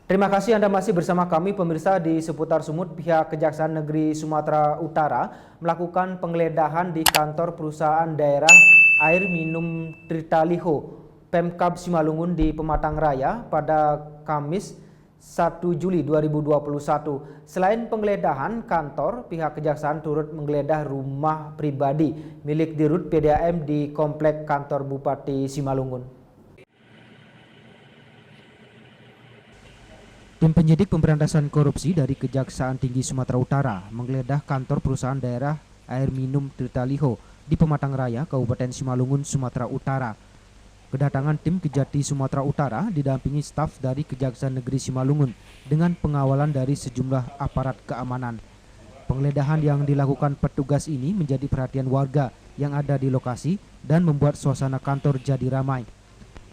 Terima kasih Anda masih bersama kami pemirsa di seputar Sumut. Pihak Kejaksaan Negeri Sumatera Utara melakukan penggeledahan di kantor perusahaan daerah air minum Tritaliho Pemkab Simalungun di Pematang Raya pada Kamis 1 Juli 2021. Selain penggeledahan kantor, pihak Kejaksaan turut menggeledah rumah pribadi milik Dirut PDAM di Komplek Kantor Bupati Simalungun. Tim penyidik pemberantasan korupsi dari Kejaksaan Tinggi Sumatera Utara menggeledah kantor perusahaan daerah air minum Tritaliho di Pematang Raya, Kabupaten Simalungun, Sumatera Utara. Kedatangan tim Kejati Sumatera Utara didampingi staf dari Kejaksaan Negeri Simalungun dengan pengawalan dari sejumlah aparat keamanan. Penggeledahan yang dilakukan petugas ini menjadi perhatian warga yang ada di lokasi dan membuat suasana kantor jadi ramai.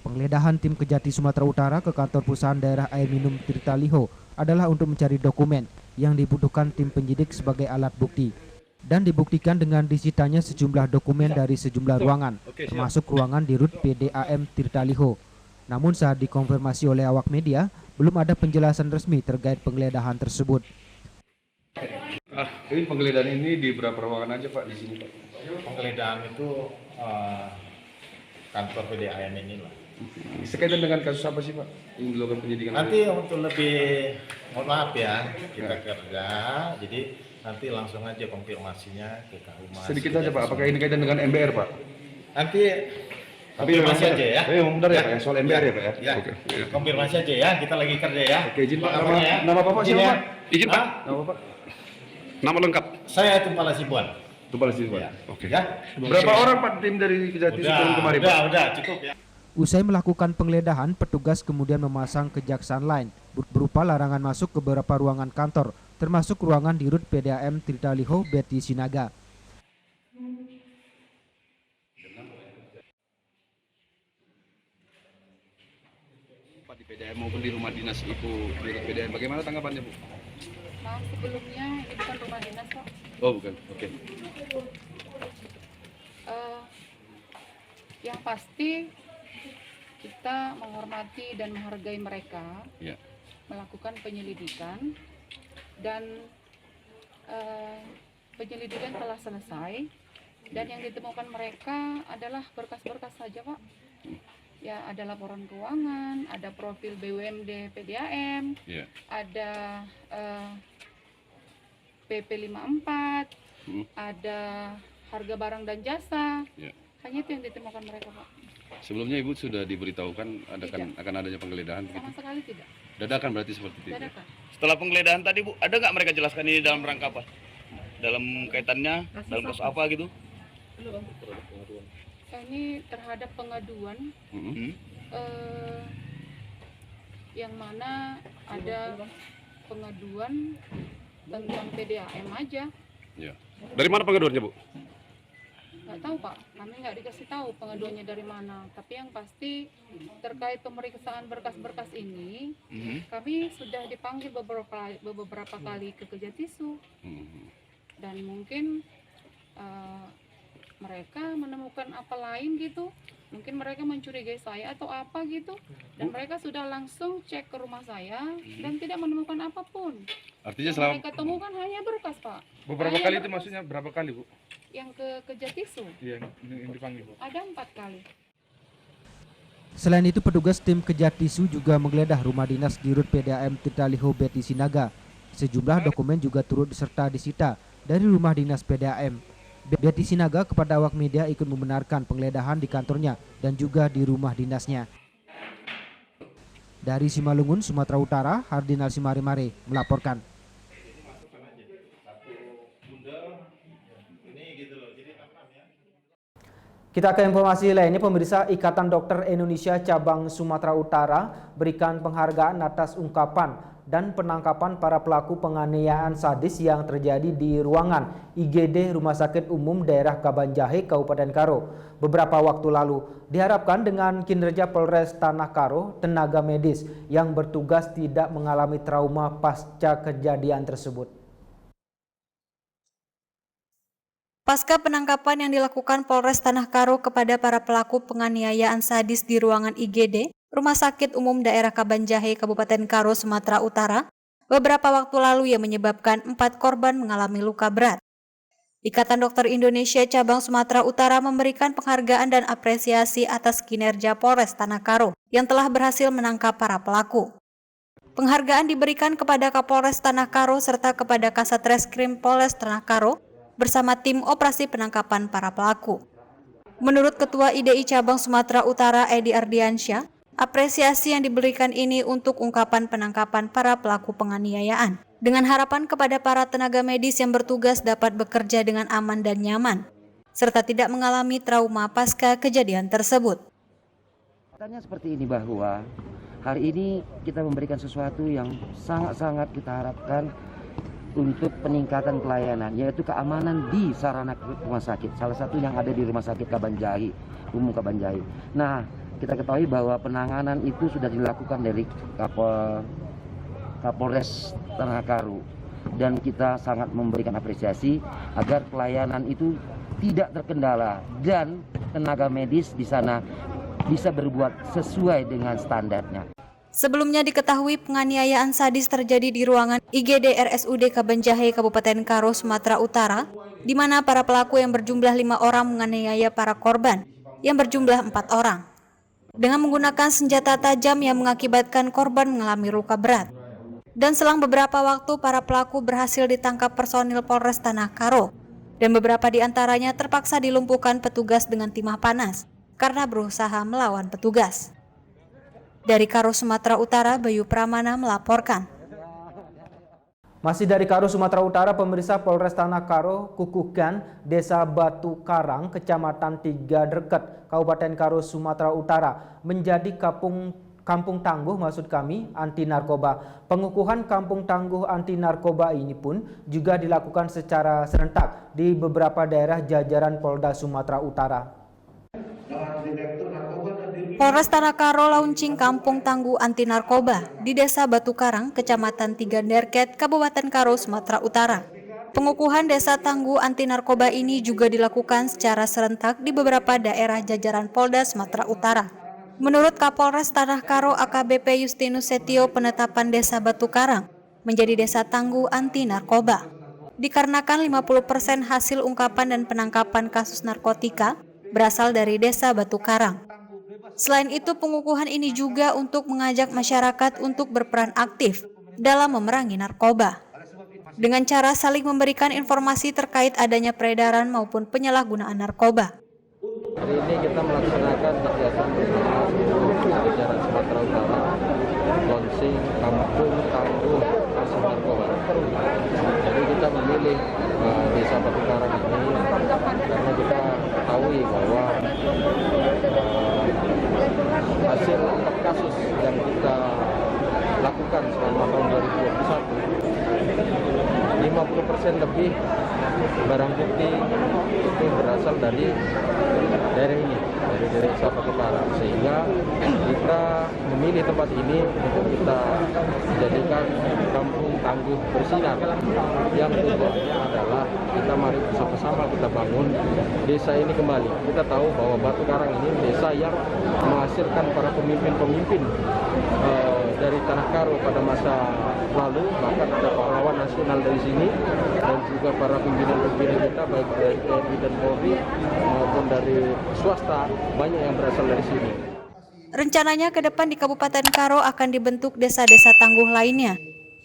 Penggeledahan tim Kejati Sumatera Utara ke kantor perusahaan daerah air minum Tritaliho adalah untuk mencari dokumen yang dibutuhkan tim penyidik sebagai alat bukti. Dan dibuktikan dengan disitanya sejumlah dokumen dari sejumlah ruangan, termasuk ruangan Dirut PDAM Tritaliho. Namun saat dikonfirmasi oleh awak media, belum ada penjelasan resmi terkait penggeledahan tersebut. Ini penggeledahan ini di berapa ruangan aja Pak di sini Pak? Penggeledahan itu kantor PDAM ini lah. Sekaitan dengan kasus apa sih Pak yang dilakukan penyidikan? Nanti untuk lebih, mohon maaf ya, kita kerja, jadi nanti langsung aja konfirmasinya ke Humas. Sedikit aja Pak, apakah ini kaitan dengan MBR Pak? Nanti konfirmasi aja ya. Benar ya Pak ya, soal MBR ya Pak ya? Ya. Oke. Konfirmasi aja ya, kita lagi kerja ya. Oke, izin Pak, nama Bapak Izin siapa ya. Pak? Izin Pak, nama Bapak? Nama lengkap? Saya Tumpala Sibuan. Tumpala Sibuan. Ya. Oke. Ya. Berapa orang Pak tim dari Kejati Simalungun kemarin Pak? Udah, cukup ya. Usai melakukan penggeledahan, petugas kemudian memasang kejaksaan lain berupa larangan masuk ke beberapa ruangan kantor, termasuk ruangan Dirut PDAM Tritaliho Betty Sinaga. Pak di PDAM maupun di rumah dinas Ibu Dirut PDAM, bagaimana tanggapannya Bu? Maaf, sebelumnya ini bukan rumah dinas kok. Oh bukan, oke. Yang pasti kita menghormati dan menghargai mereka, Ya. melakukan penyelidikan dan penyelidikan telah selesai dan yang ditemukan mereka adalah berkas-berkas saja Pak. Ya, ada laporan keuangan, ada profil BUMD PDAM, Ya. ada PP 54, ada harga barang dan jasa. Ya. Hanya itu yang ditemukan mereka Pak. Sebelumnya Ibu sudah diberitahukan akan adanya penggeledahan Sama begitu? sekali tidak. Dadakan berarti seperti itu? Dadakan. Setelah penggeledahan tadi Bu, ada nggak mereka jelaskan ini dalam rangka apa? Dalam kaitannya, dalam kasus apa gitu? Ini terhadap pengaduan yang mana ada pengaduan tentang PDAM aja. Ya. Dari mana pengaduannya Bu? Nggak tahu Pak, kami nggak dikasih tahu pengaduannya dari mana. Tapi yang pasti terkait pemeriksaan berkas-berkas ini, kami sudah dipanggil beberapa kali ke Kejatisu. Dan mungkin mereka menemukan apa lain gitu, mungkin mereka mencurigai saya atau apa gitu, dan mereka sudah langsung cek ke rumah saya dan tidak menemukan apapun. Artinya Yang selama mereka temukan hanya berkas Pak. beberapa Hanya kali itu berkas. maksudnya berapa kali Bu? Yang ke Kejatisu Iya, yang dipanggil Bu. ada 4 kali. Selain itu, petugas tim Kejatisu juga menggeledah rumah dinas Dirut PDAM Tritaliho Betty Sinaga. Sejumlah dokumen juga turut diserta disita dari rumah dinas PDAM. Betty Sinaga kepada awak media ikut membenarkan penggeledahan di kantornya dan juga di rumah dinasnya. Dari Simalungun, Sumatera Utara, Hardinal Simarimare melaporkan. Kita ke informasi lainnya, pemirsa. Ikatan Dokter Indonesia Cabang Sumatera Utara berikan penghargaan atas ungkapan dan penangkapan para pelaku penganiayaan sadis yang terjadi di ruangan IGD Rumah Sakit Umum Daerah Kabanjahe, Kabupaten Karo beberapa waktu lalu. Diharapkan dengan kinerja Polres Tanah Karo, tenaga medis yang bertugas tidak mengalami trauma pasca kejadian tersebut. Pasca penangkapan yang dilakukan Polres Tanah Karo kepada para pelaku penganiayaan sadis di ruangan IGD, Rumah Sakit Umum Daerah Kabanjahe, Kabupaten Karo, Sumatera Utara, beberapa waktu lalu yang menyebabkan 4 korban mengalami luka berat. Ikatan Dokter Indonesia Cabang Sumatera Utara memberikan penghargaan dan apresiasi atas kinerja Polres Tanah Karo yang telah berhasil menangkap para pelaku. Penghargaan diberikan kepada Kapolres Tanah Karo serta kepada Kasatreskrim Polres Tanah Karo bersama tim operasi penangkapan para pelaku. Menurut Ketua IDI Cabang Sumatera Utara Edi Ardiansyah, apresiasi yang diberikan ini untuk ungkapan penangkapan para pelaku penganiayaan, dengan harapan kepada para tenaga medis yang bertugas dapat bekerja dengan aman dan nyaman, serta tidak mengalami trauma pasca kejadian tersebut. Tanya seperti ini bahwa hari ini kita memberikan sesuatu yang sangat-sangat kita harapkan untuk peningkatan pelayanan, yaitu keamanan di sarana rumah sakit. Salah satu yang ada di Rumah Sakit Kabanjahe, Umum Kabanjahe. Nah, kita ketahui bahwa penanganan itu sudah dilakukan dari Kapolres Tanah Karo, dan kita sangat memberikan apresiasi agar pelayanan itu tidak terkendala dan tenaga medis di sana bisa berbuat sesuai dengan standarnya. Sebelumnya diketahui penganiayaan sadis terjadi di ruangan IGD RSUD Kabanjahe, Kabupaten Karo, Sumatera Utara, di mana para pelaku yang berjumlah 5 orang menganiaya para korban yang berjumlah 4 orang dengan menggunakan senjata tajam yang mengakibatkan korban mengalami luka berat. Dan selang beberapa waktu para pelaku berhasil ditangkap personil Polres Tanah Karo dan beberapa di antaranya terpaksa dilumpuhkan petugas dengan timah panas karena berusaha melawan petugas. Dari Karo, Sumatera Utara, Bayu Pramana melaporkan. Masih dari Karo, Sumatera Utara, pemirsa, Polres Tanah Karo kukuhkan Desa Batu Karang, Kecamatan Tiga Derket, Kabupaten Karo, Sumatera Utara, menjadi kampung tangguh anti narkoba. Pengukuhan kampung tangguh anti narkoba ini pun juga dilakukan secara serentak di beberapa daerah jajaran Polda Sumatera Utara. Polres Tanah Karo launching kampung tangguh anti narkoba di Desa Batu Karang, Kecamatan Tiga Derket, Kabupaten Karo, Sumatera Utara. Pengukuhan desa tangguh anti narkoba ini juga dilakukan secara serentak di beberapa daerah jajaran Polda Sumatera Utara. Menurut Kapolres Tanah Karo AKBP Justinus Setio, penetapan Desa Batu Karang menjadi desa tangguh anti narkoba dikarenakan 50% hasil ungkapan dan penangkapan kasus narkotika berasal dari Desa Batu Karang. Selain itu, pengukuhan ini juga untuk mengajak masyarakat untuk berperan aktif dalam memerangi narkoba dengan cara saling memberikan informasi terkait adanya peredaran maupun penyalahgunaan narkoba. Hari ini kita melaksanakan kegiatan bersama seluruh jajaran Sumatera Utara, launching kampung tangguh kasus narkoba. Jadi kita memilih Desa Batu Karang ini karena kita ketahui bahwa hasil ungkap kasus yang kita lakukan selama tahun 2021, 50% lebih barang bukti itu berasal dari daerah ini, dari Desa Batu Karang, sehingga kita memilih tempat ini untuk kita jadikan kampung tangguh bersinar, yang tujuannya adalah kita mari bersama-sama kita bangun desa ini kembali. Kita tahu bahwa Batu Karang ini desa yang menghasilkan para pemimpin-pemimpin dari Tanah Karo pada masa lalu, bahkan ada pahlawan nasional dari sini, dan juga para pimpinan-pimpinan kita baik dari TNI dan Polri maupun dari swasta, banyak yang berasal dari sini. Rencananya ke depan di Kabupaten Karo akan dibentuk desa-desa tangguh lainnya,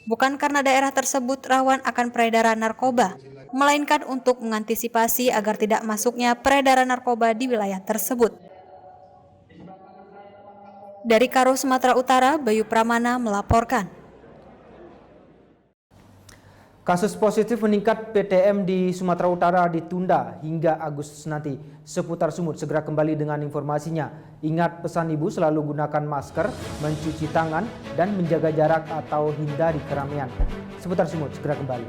bukan karena daerah tersebut rawan akan peredaran narkoba, melainkan untuk mengantisipasi agar tidak masuknya peredaran narkoba di wilayah tersebut. Dari Karo, Sumatera Utara, Bayu Pramana melaporkan. Kasus positif meningkat PTM di Sumatera Utara ditunda hingga Agustus nanti. Seputar Sumut segera kembali dengan informasinya. Ingat pesan ibu, selalu gunakan masker, mencuci tangan, dan menjaga jarak atau hindari keramaian. Seputar Sumut segera kembali.